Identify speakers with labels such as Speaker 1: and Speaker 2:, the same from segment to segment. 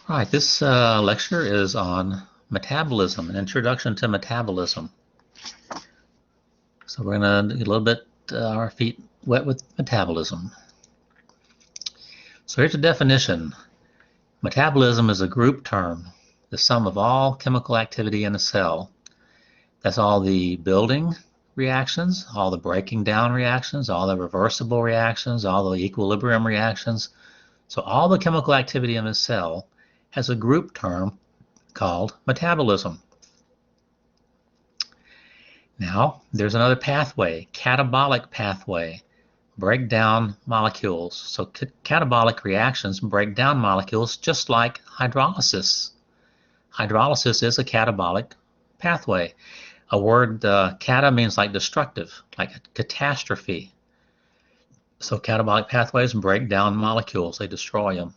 Speaker 1: All right, this lecture is on metabolism, an introduction to metabolism. So we're going to get a little bit our feet wet with metabolism. So here's a definition. Metabolism is a group term, the sum of all chemical activity in a cell. That's all the building reactions, all the breaking down reactions, all the reversible reactions, all the equilibrium reactions. So all the chemical activity in a cell has a group term called metabolism. Now, there's another pathway, catabolic pathway, break down molecules. So catabolic reactions break down molecules just like hydrolysis. Hydrolysis is a catabolic pathway. A word, cata means like destructive, like a catastrophe. So catabolic pathways break down molecules, they destroy them.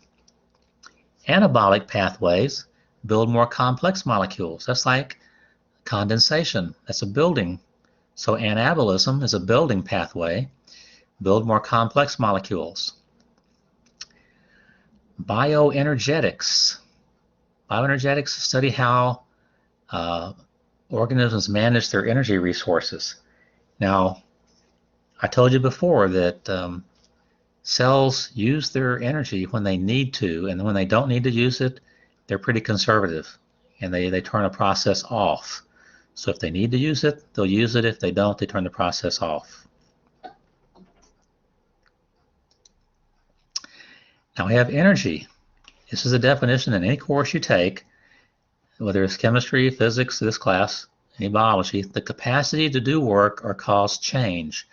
Speaker 1: Anabolic pathways build more complex molecules. That's like condensation. That's a building. So anabolism is a building pathway. Build more complex molecules. Bioenergetics. Bioenergetics study how organisms manage their energy resources. Now, I told you before that cells use their energy when they need to, and when they don't need to use it, they're pretty conservative, and they turn a process off. So if they need to use it, they'll use it. If they don't, they turn the process off. Now we have energy. This is a definition in any course you take, whether it's chemistry, physics, this class, any biology, the capacity to do work or cause change.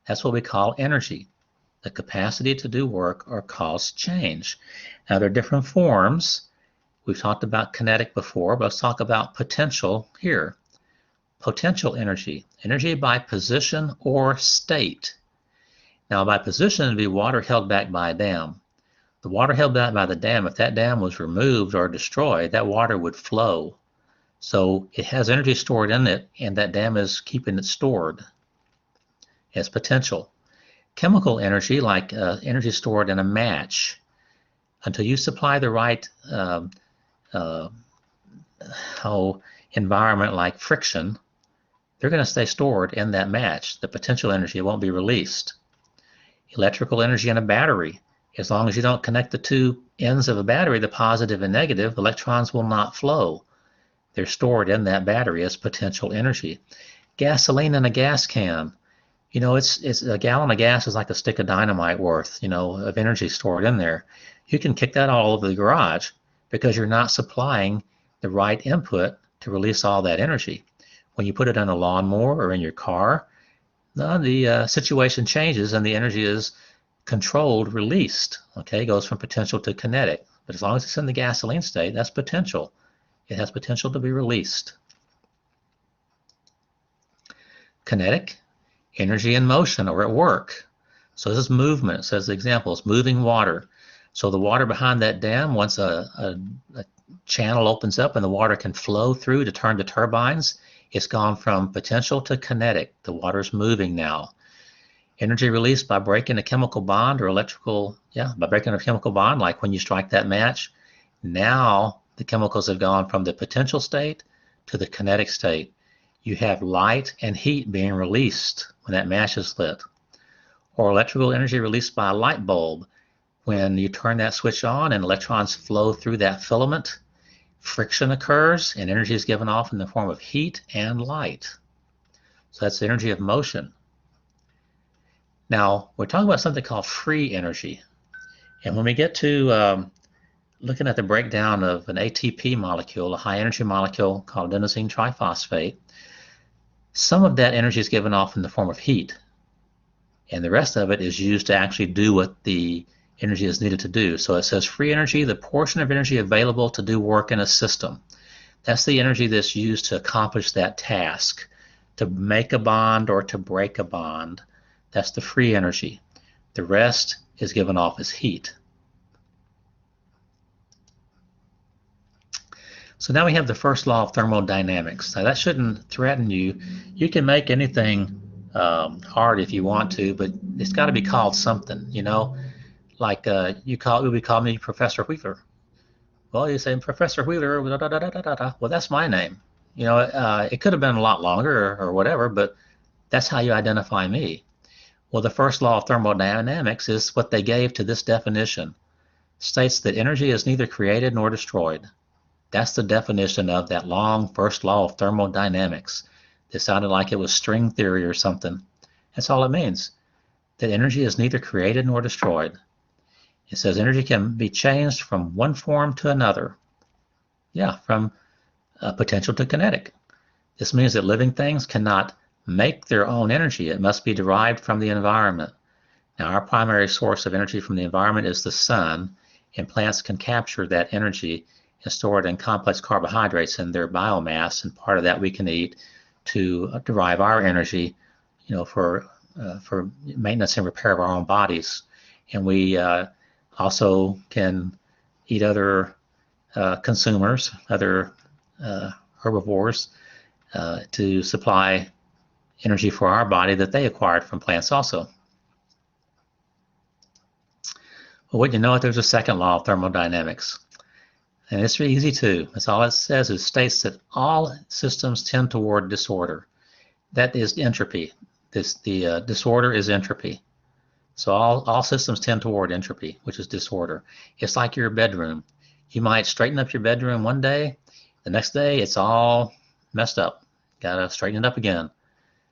Speaker 1: That's what we call energy. The capacity to do work or cause change. Now there are different forms. We've talked about kinetic before, but let's talk about potential here. Potential energy, energy by position or state. Now by position, it would be water held back by a dam. The water held back by the dam, if that dam was removed or destroyed, that water would flow. So it has energy stored in it, and that dam is keeping it stored. It's potential. Chemical energy, like energy stored in a match, until you supply the right environment like friction, they're going to stay stored in that match. The potential energy won't be released. Electrical energy in a battery, as long as you don't connect the two ends of a battery, the positive and negative, electrons will not flow. They're stored in that battery as potential energy. Gasoline in a gas can. You know, it's a gallon of gas is like a stick of dynamite worth, of energy stored in there. You can kick that all over the garage because you're not supplying the right input to release all that energy. When you put it on a lawnmower or in your car, the situation changes and the energy is controlled, released. Okay, it goes from potential to kinetic. But as long as it's in the gasoline state, that's potential. It has potential to be released. Kinetic. Energy in motion or at work. So this is movement. It says the example is moving water. So the water behind that dam, once a channel opens up and the water can flow through to turn to turbines, it's gone from potential to kinetic. The water's moving now. Energy released by breaking a chemical bond or electrical, by breaking a chemical bond, like when you strike that match. Now the chemicals have gone from the potential state to the kinetic state. You have light and heat being released when that match is lit. Or electrical energy released by a light bulb. When you turn that switch on and electrons flow through that filament, friction occurs and energy is given off in the form of heat and light. So that's the energy of motion. Now, we're talking about something called free energy. And when we get to looking at the breakdown of an ATP molecule, a high energy molecule called adenosine triphosphate, some of that energy is given off in the form of heat, and the rest of it is used to actually do what the energy is needed to do. So it says free energy, the portion of energy available to do work in a system. That's the energy that's used to accomplish that task, to make a bond or to break a bond. That's the free energy. The rest is given off as heat. So now we have the first law of thermodynamics. Now that shouldn't threaten you. You can make anything hard if you want to, but it's got to be called something, Like you would call me Professor Weaver. Well, you say Professor Wheeler, da, da, da, da, da, da. Well, that's my name. You know, it could have been a lot longer or whatever, but that's how you identify me. Well, the first law of thermodynamics is what they gave to this definition. States that energy is neither created nor destroyed. That's the definition of that long first law of thermodynamics. It sounded like it was string theory or something. That's all it means, that energy is neither created nor destroyed. It says energy can be changed from one form to another. Yeah, from potential to kinetic. This means that living things cannot make their own energy. It must be derived from the environment. Now, our primary source of energy from the environment is the sun, and plants can capture that energy and store it in complex carbohydrates in their biomass, and part of that we can eat to derive our energy, you know, for maintenance and repair of our own bodies. And we also can eat other consumers, other herbivores, to supply energy for our body that they acquired from plants also. Well, wouldn't you know it, there's a second law of thermodynamics. And it's really easy too. That's all it says. It states that all systems tend toward disorder. That is entropy. The disorder is entropy. So all systems tend toward entropy, which is disorder. It's like your bedroom. You might straighten up your bedroom one day. The next day, it's all messed up. Got to straighten it up again.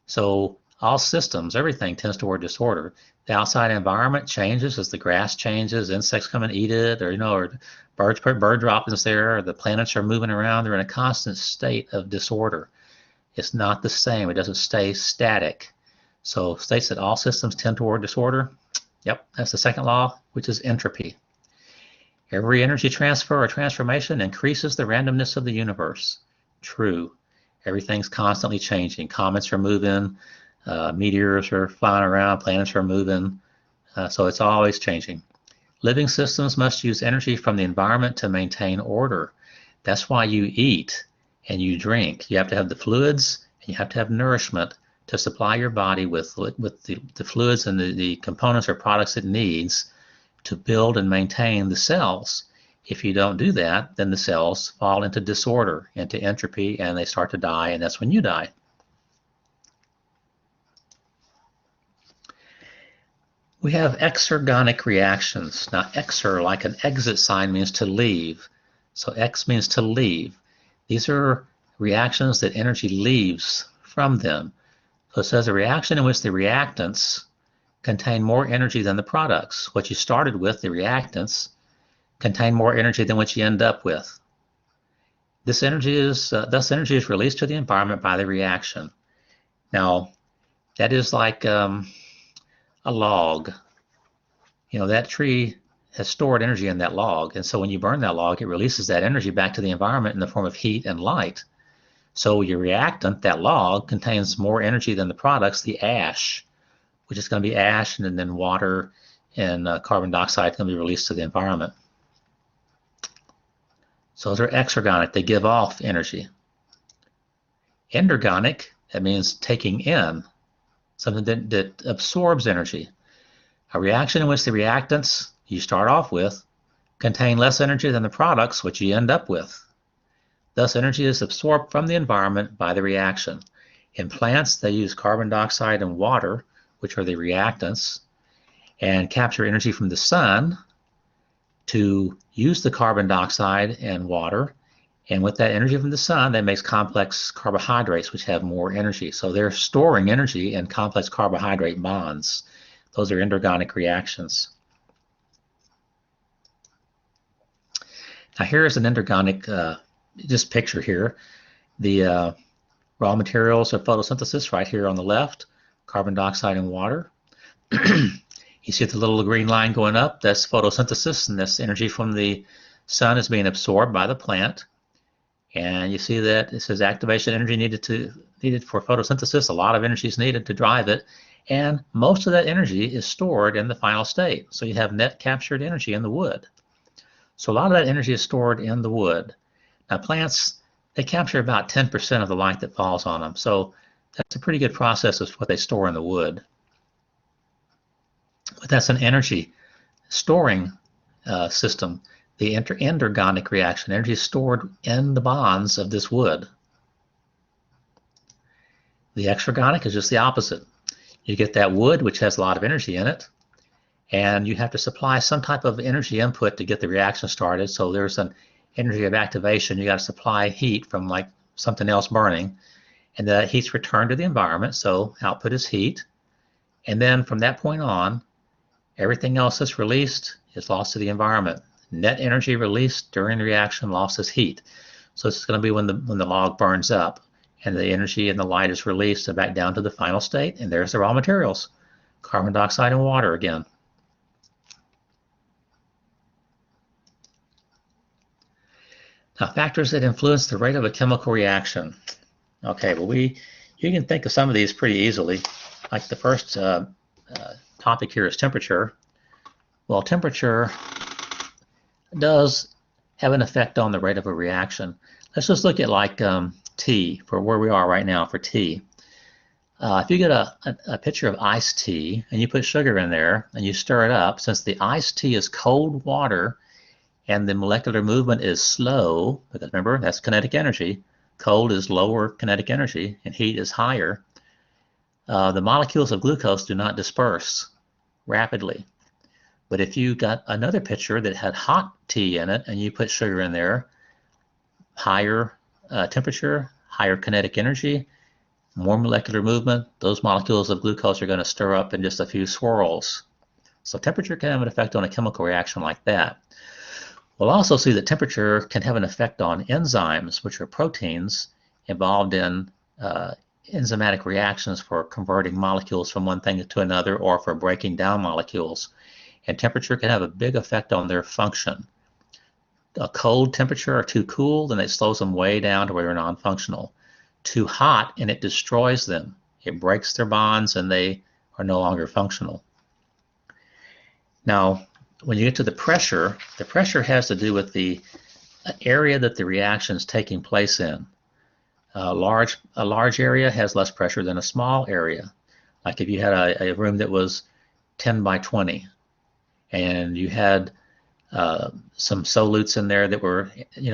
Speaker 1: So all systems, everything tends toward disorder. The outside environment changes as the grass changes, insects come and eat it, or or birds put bird droppings there, or the planets are moving around. They're in a constant state of disorder. It's not the same. It doesn't stay static. So states that all systems tend toward disorder. Yep, that's the second law, which is entropy. Every energy transfer or transformation increases the randomness of the universe. True. Everything's constantly changing. Comets are moving, meteors are flying around, planets are moving, so it's always changing. Living systems must use energy from the environment to maintain order. That's why you eat and you drink. You have to have the fluids and you have to have nourishment to supply your body with the fluids and the components or products it needs to build and maintain the cells. If you don't do that, then the cells fall into disorder, into entropy, and they start to die, and that's when you die. We have exergonic reactions. Now, exer, like an exit sign, means to leave. So X means to leave. These are reactions that energy leaves from them. So it says a reaction in which the reactants contain more energy than the products. What you started with, the reactants, contain more energy than what you end up with. This energy is thus energy is released to the environment by the reaction. Now, that is like a log. You know, that tree has stored energy in that log, and so when you burn that log, it releases that energy back to the environment in the form of heat and light. So your reactant, that log, contains more energy than the products, the ash, which is going to be ash, and then water and carbon dioxide going to be released to the environment. So those are exergonic. They give off energy. Endergonic, that means taking in, something that absorbs energy. A reaction in which the reactants you start off with contain less energy than the products which you end up with. Thus, energy is absorbed from the environment by the reaction. In plants, they use carbon dioxide and water, which are the reactants, and capture energy from the sun to use the carbon dioxide and water, and with that energy from the sun, that makes complex carbohydrates, which have more energy. So they're storing energy in complex carbohydrate bonds. Those are endergonic reactions. Now here's an endergonic, just picture here. The raw materials of photosynthesis right here on the left, carbon dioxide and water. You see the little green line going up, that's photosynthesis, and this energy from the sun is being absorbed by the plant. And you see that it says activation energy needed for photosynthesis. A lot of energy is needed to drive it, and most of that energy is stored in the final state. So you have net captured energy in the wood. So a lot of that energy is stored in the wood. Now plants, they capture about 10% of the light that falls on them. So that's a pretty good process of what they store in the wood. But that's an energy storing system. the endergonic reaction. Energy is stored in the bonds of this wood. The exergonic is just the opposite. You get that wood, which has a lot of energy in it, and you have to supply some type of energy input to get the reaction started. So there's an energy of activation. You got to supply heat from like something else burning, and that heat's returned to the environment. So output is heat, and then from that point on, everything else that's released is lost to the environment. Net energy released during the reaction lost is heat. So it's going to be when the log burns up, and the energy and the light is released and back down to the final state, and there's the raw materials, carbon dioxide and water again. Now, factors that influence the rate of a chemical reaction. Okay, well, you can think of some of these pretty easily. Like the first topic here is temperature. Well, temperature does have an effect on the rate of a reaction. Let's just look at like tea, for where we are right now for tea. If you get a pitcher of iced tea and you put sugar in there and you stir it up, since the iced tea is cold water and the molecular movement is slow, because remember, that's kinetic energy. Cold is lower kinetic energy and heat is higher. The molecules of glucose do not disperse rapidly. But if you got another pitcher that had hot tea in it and you put sugar in there, higher temperature, higher kinetic energy, more molecular movement, those molecules of glucose are going to stir up in just a few swirls. So temperature can have an effect on a chemical reaction like that. We'll also see that temperature can have an effect on enzymes, which are proteins involved in enzymatic reactions for converting molecules from one thing to another or for breaking down molecules. And temperature can have a big effect on their function. A cold temperature or too cool, then it slows them way down to where they're non-functional. Too hot, and it destroys them. It breaks their bonds, and they are no longer functional. Now, when you get to the pressure has to do with the area that the reaction is taking place in. A large area has less pressure than a small area. Like if you had a room that was 10 by 20, and you had some solutes in there that were,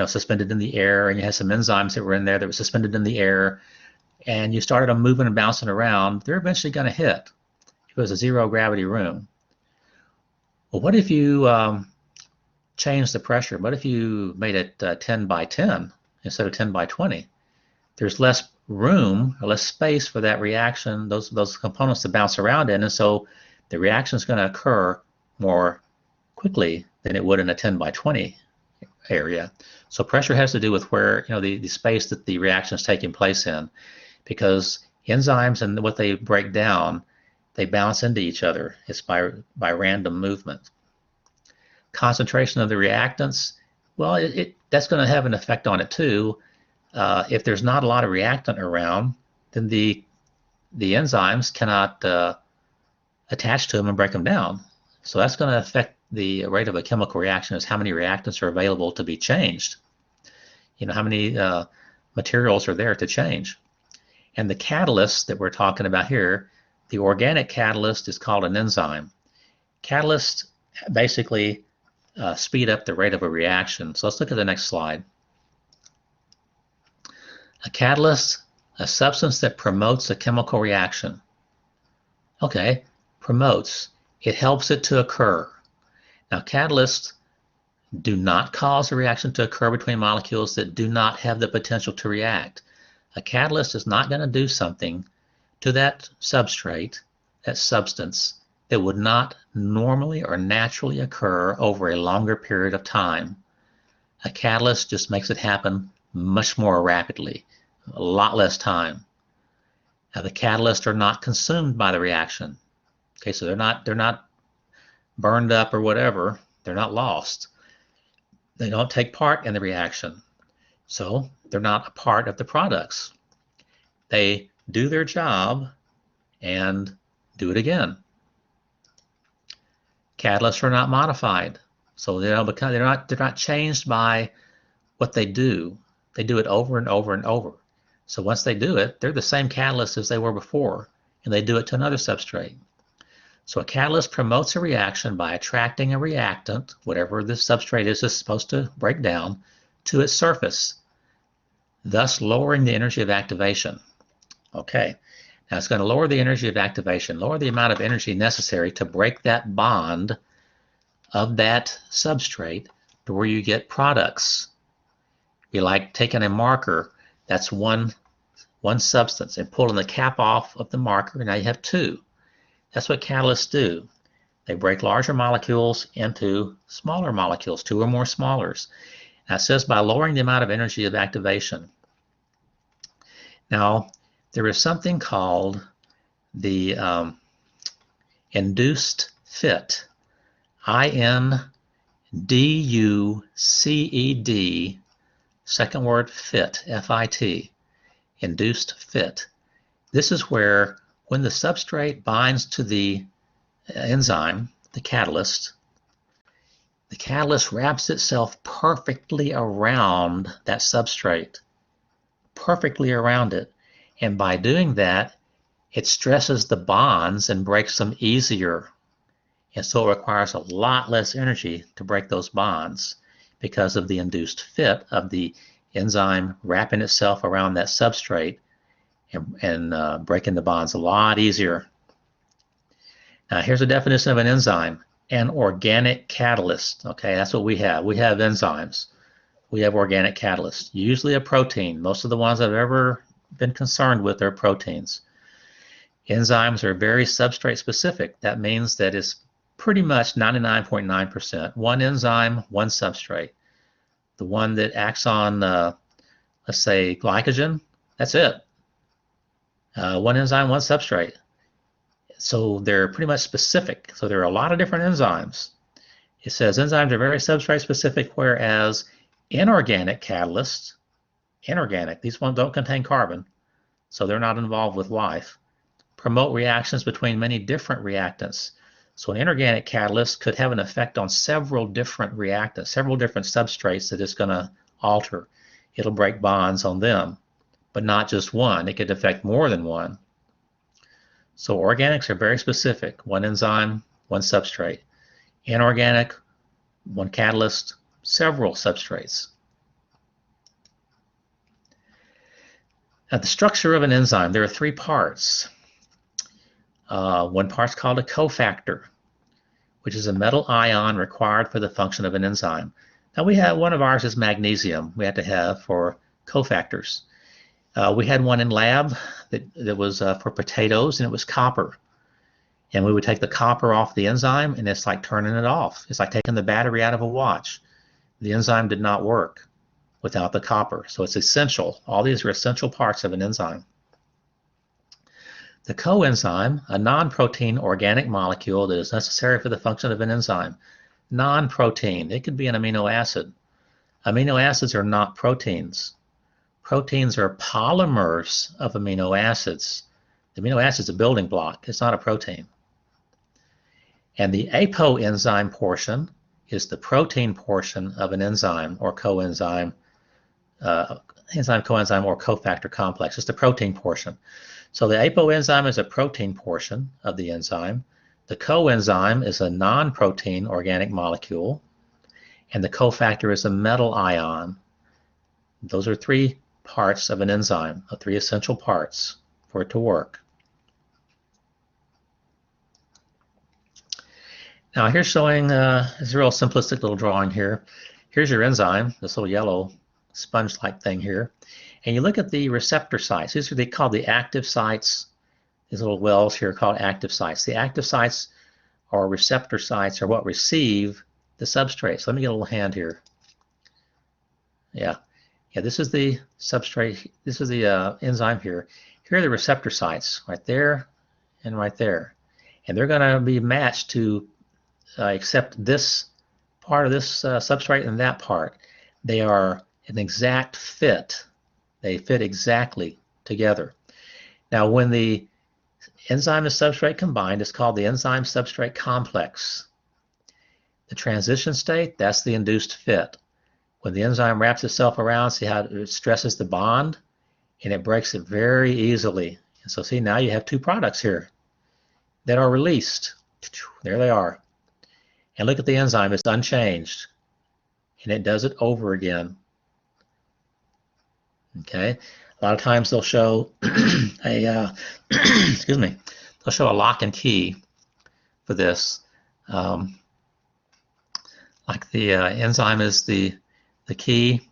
Speaker 1: suspended in the air, and you had some enzymes that were in there that were suspended in the air, and you started them moving and bouncing around, they're eventually going to hit. It was a zero gravity room. Well, what if you changed the pressure? What if you made it 10 by 10 instead of 10 by 20? There's less room or less space for that reaction, those components to bounce around in, and so the reaction is going to occur more quickly than it would in a 10 by 20 area. So pressure has to do with where, the space that the reaction is taking place in, because enzymes and what they break down, they bounce into each other. It's by random movement. Concentration of the reactants, well, that's going to have an effect on it too. If there's not a lot of reactant around, then the enzymes cannot attach to them and break them down. So that's going to affect the rate of a chemical reaction, is how many reactants are available to be changed. How many materials are there to change. And the catalyst that we're talking about here, the organic catalyst, is called an enzyme. Catalysts basically speed up the rate of a reaction. So let's look at the next slide. A catalyst, a substance that promotes a chemical reaction. Okay, promotes. It helps it to occur. Now, catalysts do not cause a reaction to occur between molecules that do not have the potential to react. A catalyst is not going to do something to that substrate, that substance, that would not normally or naturally occur over a longer period of time. A catalyst just makes it happen much more rapidly, a lot less time. Now, the catalysts are not consumed by the reaction. Okay, so they're not burned up or whatever. They're not lost. They don't take part in the reaction. So they're not a part of the products. They do their job and do it again. Catalysts are not modified. So they're not changed by what they do. They do it over and over and over. So once they do it, they're the same catalyst as they were before, and they do it to another substrate. So a catalyst promotes a reaction by attracting a reactant, whatever the substrate is supposed to break down, to its surface, thus lowering the energy of activation. Okay, now it's going to lower the energy of activation, lower the amount of energy necessary to break that bond of that substrate to where you get products. Be like taking a marker, that's one substance, and pulling the cap off of the marker, now you have two. That's what catalysts do. They break larger molecules into smaller molecules, two or more smallers. Now it says by lowering the amount of energy of activation. Now, there is something called the induced fit. INDUCED, second word fit, F-I-T, induced fit. This is where when the substrate binds to the enzyme, the catalyst wraps itself perfectly around that substrate, perfectly around it. And by doing that, it stresses the bonds and breaks them easier. And so it requires a lot less energy to break those bonds because of the induced fit of the enzyme wrapping itself around that substrate and breaking the bonds a lot easier. Now here's a definition of an enzyme: an organic catalyst. Okay, that's what we have. We have enzymes. We have organic catalysts, usually a protein. Most of the ones I've ever been concerned with are proteins. Enzymes are very substrate specific. That means that it's pretty much 99.9% one enzyme, one substrate. The one that acts on, let's say, glycogen, that's it. One enzyme, one substrate. So they're pretty much specific. So there are a lot of different enzymes. It says enzymes are very substrate specific, whereas inorganic catalysts, these ones don't contain carbon, so they're not involved with life, promote reactions between many different reactants. So an inorganic catalyst could have an effect on several different reactants, several different substrates that it's going to alter. It'll break bonds on them, but not just one. It could affect more than one. So organics are very specific. One enzyme, one substrate. Inorganic, one catalyst, several substrates. Now the structure of an enzyme, there are three parts. One part's called a cofactor, which is a metal ion required for the function of an enzyme. Now we have, one of ours is magnesium we had to have for cofactors. We had one in lab that was for potatoes, and it was copper. And we would take the copper off the enzyme, and it's like turning it off. It's like taking the battery out of a watch. The enzyme did not work without the copper. So it's essential. All these are essential parts of an enzyme. The coenzyme, a non-protein organic molecule that is necessary for the function of an enzyme. Non-protein, it could be an amino acid. Amino acids are not proteins. Proteins are polymers of amino acids. The amino acid is a building block. It's not a protein. And the apoenzyme portion is the protein portion of an enzyme or coenzyme, enzyme, coenzyme, or cofactor complex. It's the protein portion. So the apoenzyme is a protein portion of the enzyme. The coenzyme is a non-protein organic molecule. And the cofactor is a metal ion. Those are three parts of an enzyme, three essential parts for it to work. Now here's showing, it's a real simplistic little drawing here. Here's your enzyme, this little yellow sponge-like thing here. And you look at the receptor sites. These are called the active sites. These little wells here are called active sites. The active sites or receptor sites are what receive the substrate. So let me get a little hand here. Yeah, this is the substrate. This is the enzyme here. Here are the receptor sites, right there and right there. And they're going to be matched to accept this part of this substrate and that part. They are an exact fit. They fit exactly together. Now, when the enzyme and substrate combined, it's called the enzyme substrate complex. The transition state, that's the induced fit. When the enzyme wraps itself around, see how it stresses the bond, and it breaks it very easily. And so see, now you have two products here that are released There they are. And look at the enzyme, it's unchanged. And it does it over again. Okay, a lot of times they'll show a excuse me, they'll show a lock and key for this. Like the enzyme is the key,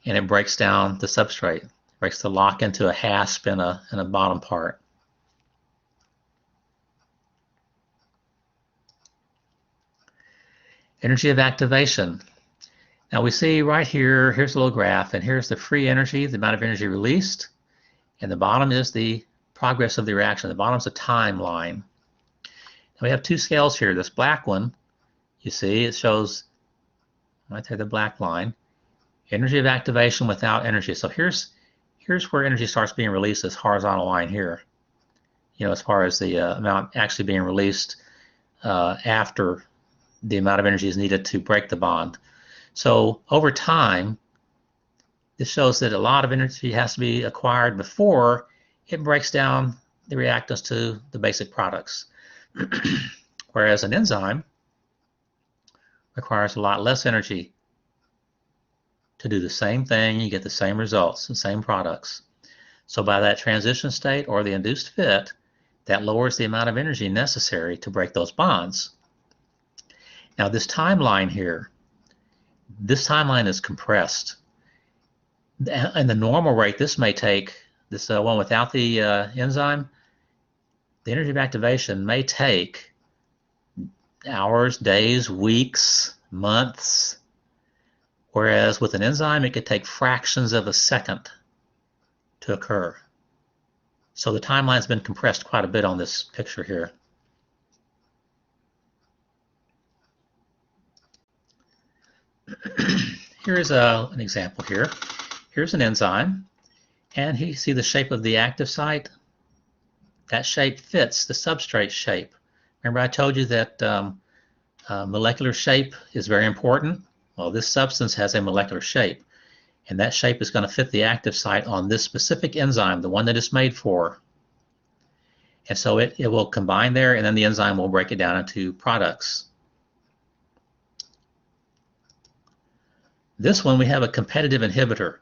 Speaker 1: and it breaks down the substrate. It breaks the lock into a hasp and a bottom part. Energy of activation. Now we see right here, here's a little graph, and here's the free energy, the amount of energy released, and the bottom is the progress of the reaction. The bottom is a timeline. Now we have two scales here. This black one, you see, it shows right there the black line, energy of activation without energy. So here's where energy starts being released, this horizontal line here. You know, as far as the amount actually being released after the amount of energy is needed to break the bond. So over time, this shows that a lot of energy has to be acquired before it breaks down the reactants to the basic products. Whereas an enzyme requires a lot less energy to do the same thing. You get the same results, the same products. So by that transition state or the induced fit, that lowers the amount of energy necessary to break those bonds. Now this timeline here, this timeline is compressed. And the normal rate, this may take, this one without the enzyme, the energy of activation may take hours, days, weeks, months, whereas with an enzyme, it could take fractions of a second to occur. So the timeline's been compressed quite a bit on this picture here. Here's an example here. Here's an enzyme, and you see the shape of the active site. That shape fits the substrate shape. Remember I told you that molecular shape is very important? Well, this substance has a molecular shape, and that shape is going to fit the active site on this specific enzyme, the one that it's made for. And so it will combine there, and then the enzyme will break it down into products. This one, we have a competitive inhibitor.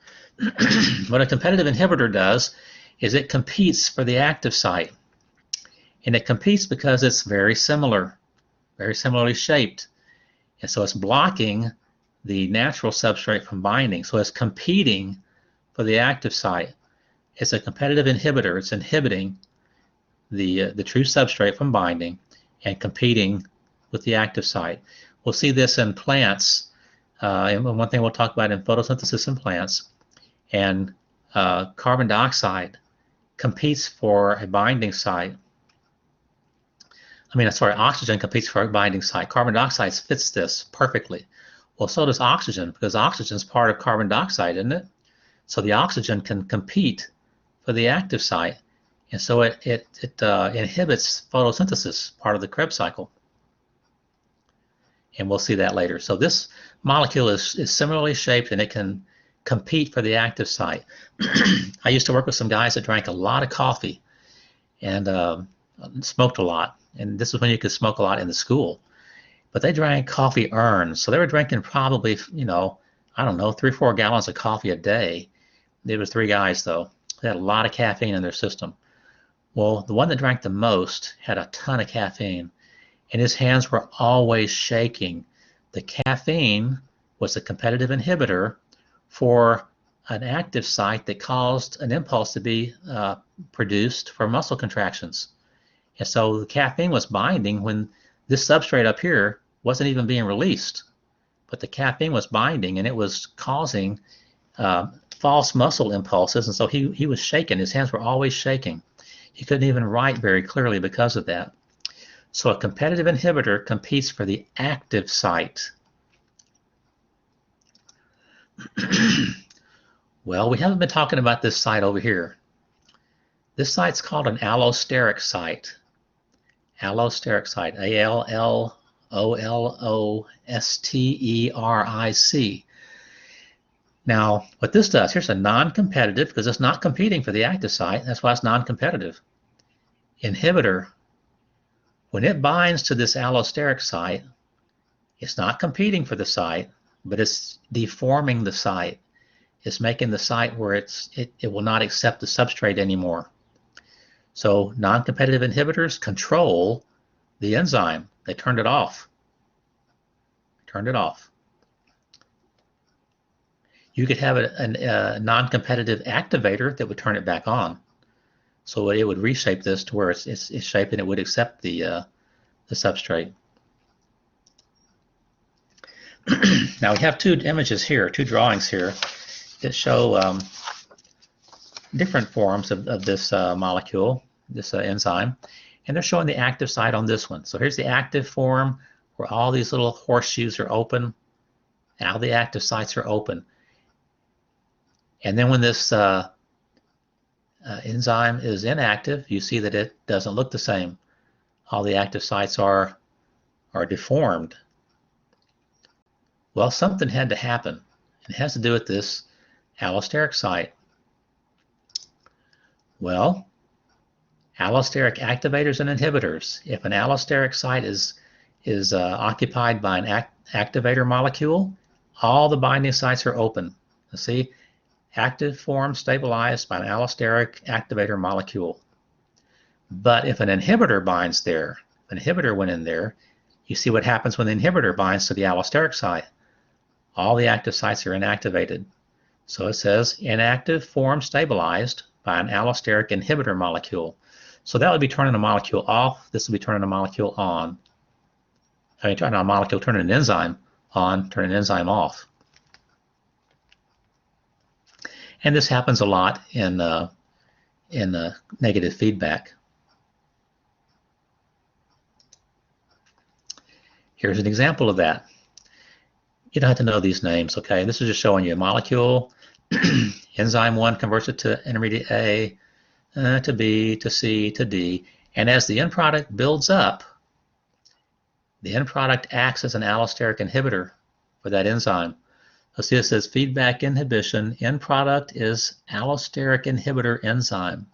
Speaker 1: What a competitive inhibitor does is it competes for the active site. And it competes because it's very similarly shaped. And so it's blocking the natural substrate from binding. So it's competing for the active site. It's a competitive inhibitor. It's inhibiting the true substrate from binding and competing with the active site. We'll see this in plants. And one thing we'll talk about in photosynthesis in plants, and carbon dioxide competes for a binding site. Oxygen competes for a binding site. Carbon dioxide fits this perfectly. Well, so does oxygen, because oxygen is part of carbon dioxide, isn't it? So the oxygen can compete for the active site, and so it inhibits photosynthesis, part of the Krebs cycle. And we'll see that later. So this molecule is similarly shaped, and it can compete for the active site. I used to work with some guys that drank a lot of coffee and smoked a lot. And this is when you could smoke a lot in the school. But they drank coffee urns. So they were drinking probably, I don't know, 3 or 4 gallons of coffee a day. There was 3 guys, though. They had a lot of caffeine in their system. Well, the one that drank the most had a ton of caffeine, and his hands were always shaking. The caffeine was a competitive inhibitor for an active site that caused an impulse to be produced for muscle contractions. And so the caffeine was binding when this substrate up here wasn't even being released. But the caffeine was binding, and it was causing false muscle impulses, and so he was shaking. His hands were always shaking. He couldn't even write very clearly because of that. So a competitive inhibitor competes for the active site. Well, we haven't been talking about this site over here. This site's called an allosteric site. Allosteric site, A-L-L-O-L-O-S-T-E-R-I-C. Now, what this does, here's a non-competitive, because it's not competing for the active site. That's why it's non-competitive. Inhibitor When it binds to this allosteric site, it's not competing for the site, but it's deforming the site. It's making the site where it will not accept the substrate anymore. So non-competitive inhibitors control the enzyme. They turned it off. Turned it off. You could have a non-competitive activator that would turn it back on. So it would reshape this to where it's shaped and it would accept the substrate. Now we have two images here, two drawings here that show different forms of this molecule, this enzyme, and they're showing the active site on this one. So here's the active form where all these little horseshoes are open. All the active sites are open. And then when this enzyme is inactive, you see that it doesn't look the same. All the active sites are deformed. Well, something had to happen. It has to do with this allosteric site. Well, allosteric activators and inhibitors. If an allosteric site is occupied by an activator molecule, all the binding sites are open. You see, active form stabilized by an allosteric activator molecule. But if an inhibitor binds there, an inhibitor went in there, you see what happens when the inhibitor binds to the allosteric site. All the active sites are inactivated. So it says inactive form stabilized by an allosteric inhibitor molecule. So that would be turning a molecule off. This would be turning a molecule on. I mean, turning a molecule, turning an enzyme on, turning an enzyme off. And this happens a lot in negative feedback. Here's an example of that. You don't have to know these names, okay? This is just showing you a molecule. Enzyme 1 converts it to intermediate A, to B, to C, to D. And as the end product builds up, the end product acts as an allosteric inhibitor for that enzyme. So see, it says feedback inhibition. End product is allosteric inhibitor enzyme.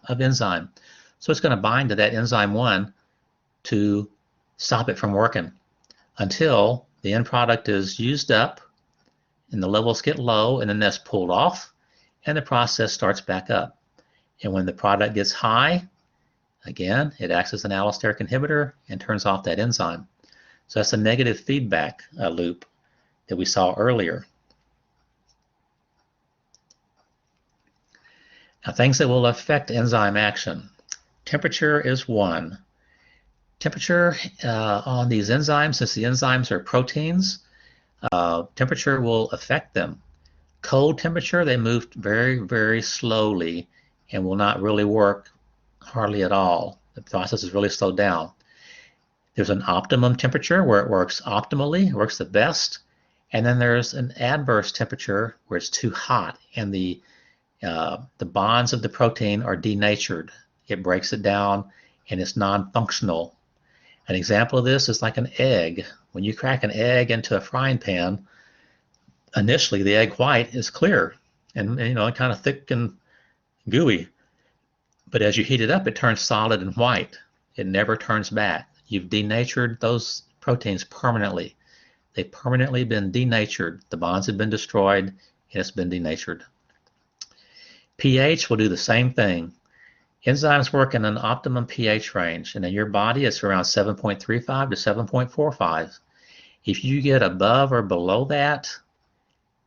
Speaker 1: So it's going to bind to that enzyme 1 to stop it from working until the end product is used up and the levels get low, and then that's pulled off and the process starts back up. And when the product gets high, again, it acts as an allosteric inhibitor and turns off that enzyme. So that's a negative feedback loop that we saw earlier. Now, things that will affect enzyme action. Temperature is one. Temperature on these enzymes, since the enzymes are proteins, temperature will affect them. Cold temperature, they move very, very slowly and will not really work hardly at all. The process is really slowed down. There's an optimum temperature where it works optimally, it works the best, and then there's an adverse temperature where it's too hot and the bonds of the protein are denatured. It breaks it down and it's non-functional. An example of this is like an egg. When you crack an egg into a frying pan, initially the egg white is clear and kind of thick and gooey. But as you heat it up, it turns solid and white. It never turns back. You've denatured those proteins permanently. They've permanently been denatured. The bonds have been destroyed and it's been denatured. pH will do the same thing. Enzymes work in an optimum pH range, and in your body it's around 7.35 to 7.45. If you get above or below that,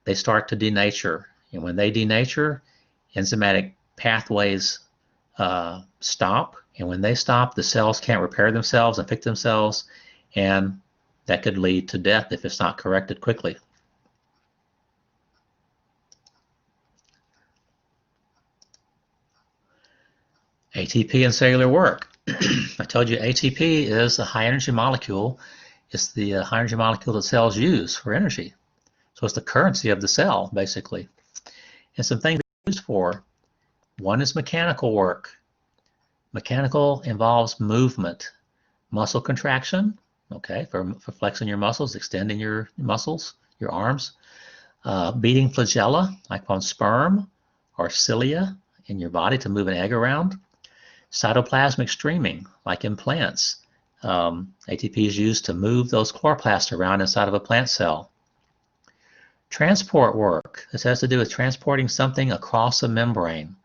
Speaker 1: they start to denature. And when they denature, enzymatic pathways stop. And when they stop, the cells can't repair themselves and fix themselves, and that could lead to death if it's not corrected quickly. ATP and cellular work. I told you ATP is a high energy molecule. It's the high energy molecule that cells use for energy. So it's the currency of the cell, basically. And some things it's used for. One is mechanical work. Mechanical involves movement. Muscle contraction, okay, for flexing your muscles, extending your muscles, your arms. Beating flagella, like on sperm or cilia in your body to move an egg around. Cytoplasmic streaming, like in plants, ATP is used to move those chloroplasts around inside of a plant cell. Transport work. This has to do with transporting something across a membrane,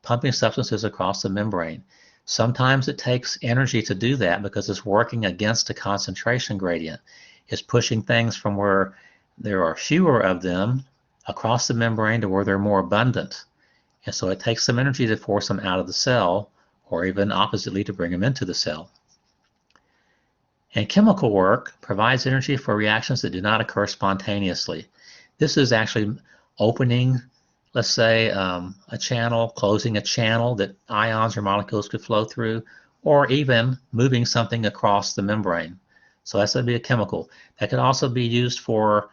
Speaker 1: pumping substances across the membrane. Sometimes it takes energy to do that because it's working against a concentration gradient. It's pushing things from where there are fewer of them across the membrane to where they're more abundant. And so it takes some energy to force them out of the cell, or even oppositely to bring them into the cell. And chemical work provides energy for reactions that do not occur spontaneously. This is actually opening, let's say, a channel, closing a channel that ions or molecules could flow through, or even moving something across the membrane. So that's going to be a chemical. That could also be used for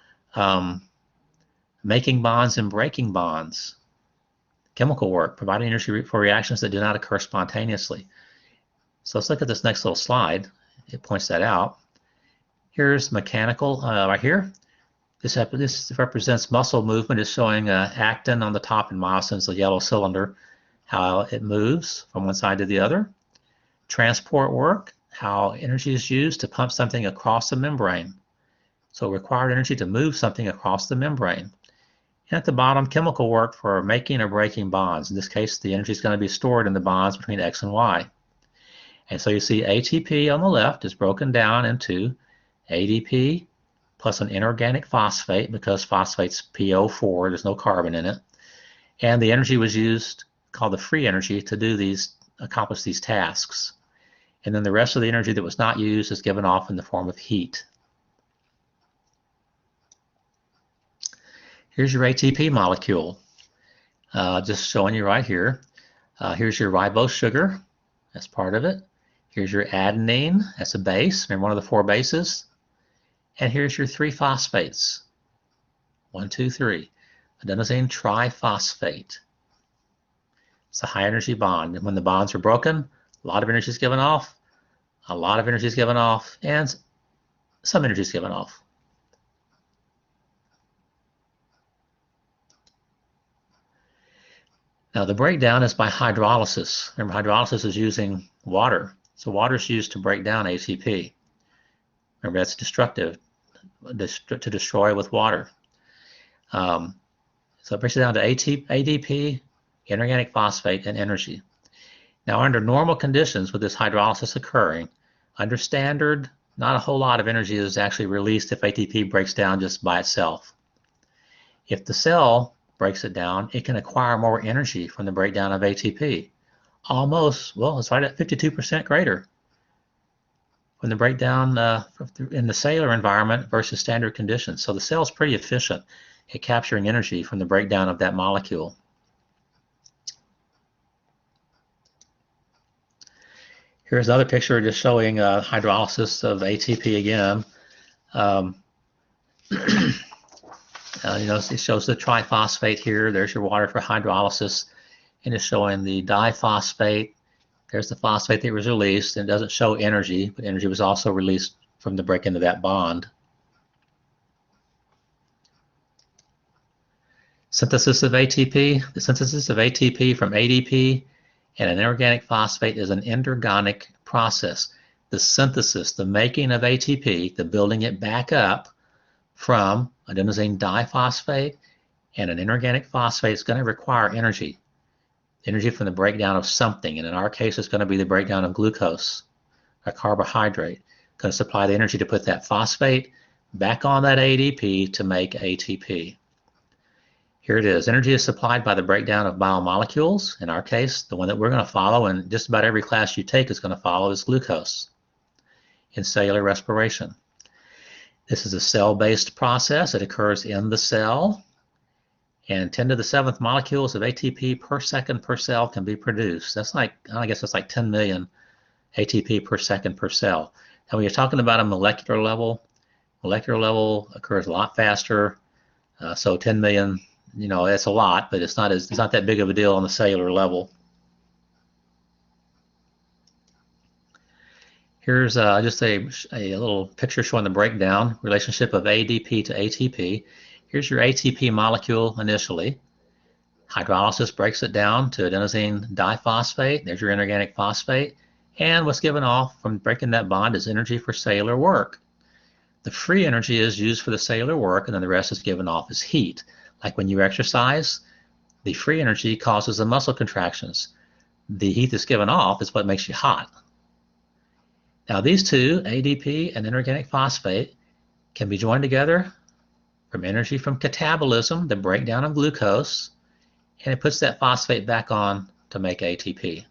Speaker 1: making bonds and breaking bonds. Chemical work, providing energy for reactions that do not occur spontaneously. So let's look at this next little slide. It points that out. Here's mechanical right here. This represents muscle movement. It's showing actin on the top and myosin is a yellow cylinder, how it moves from one side to the other. Transport work, how energy is used to pump something across the membrane. So required energy to move something across the membrane. And at the bottom, chemical work for making or breaking bonds. In this case, the energy is going to be stored in the bonds between X and Y. And so you see ATP on the left is broken down into ADP plus an inorganic phosphate, because phosphate's PO4, there's no carbon in it. And the energy was used, called the free energy, to do accomplish these tasks. And then the rest of the energy that was not used is given off in the form of heat. Here's your ATP molecule, just showing you right here. Here's your ribose sugar, that's part of it. Here's your adenine, that's a base, remember one of the 4 bases. And here's your 3 phosphates, 1, 2, 3. Adenosine triphosphate. It's a high energy bond. And when the bonds are broken, a lot of energy is given off, a lot of energy is given off, and some energy is given off. Now the breakdown is by hydrolysis. Remember, hydrolysis is using water. So water is used to break down ATP. Remember, that's destructive, to destroy with water. So it breaks it down to ADP, inorganic phosphate, and energy. Now under normal conditions with this hydrolysis occurring, under standard, not a whole lot of energy is actually released if ATP breaks down just by itself. If the cell breaks it down, it can acquire more energy from the breakdown of ATP. Almost, well, it's right at 52% greater from the breakdown in the cellular environment versus standard conditions. So the cell's pretty efficient at capturing energy from the breakdown of that molecule. Here's another picture just showing hydrolysis of ATP again. It shows the triphosphate here. There's your water for hydrolysis, and it's showing the diphosphate. There's the phosphate that was released, and it doesn't show energy, but energy was also released from the break into that bond. Synthesis of ATP. The synthesis of ATP from ADP and an inorganic phosphate is an endergonic process. The synthesis, the making of ATP, the building it back up from adenosine diphosphate and an inorganic phosphate is going to require energy. Energy from the breakdown of something, and in our case it's going to be the breakdown of glucose, a carbohydrate. Going to supply the energy to put that phosphate back on that ADP to make ATP. Here it is. Energy is supplied by the breakdown of biomolecules. In our case, the one that we're going to follow, and just about every class you take is going to follow, is glucose in cellular respiration. This is a cell-based process. It occurs in the cell, and 10 to the 7th molecules of ATP per second per cell can be produced. That's like, I guess that's like 10 million ATP per second per cell. Now when you're talking about a molecular level occurs a lot faster. So 10 million, that's a lot, but it's not that big of a deal on the cellular level. Here's just a little picture showing the breakdown relationship of ADP to ATP. Here's your ATP molecule initially. Hydrolysis breaks it down to adenosine diphosphate. There's your inorganic phosphate. And what's given off from breaking that bond is energy for cellular work. The free energy is used for the cellular work, and then the rest is given off as heat. Like when you exercise, the free energy causes the muscle contractions. The heat that's given off is what makes you hot. Now these two, ADP and inorganic phosphate, can be joined together from energy from catabolism, the breakdown of glucose, and it puts that phosphate back on to make ATP.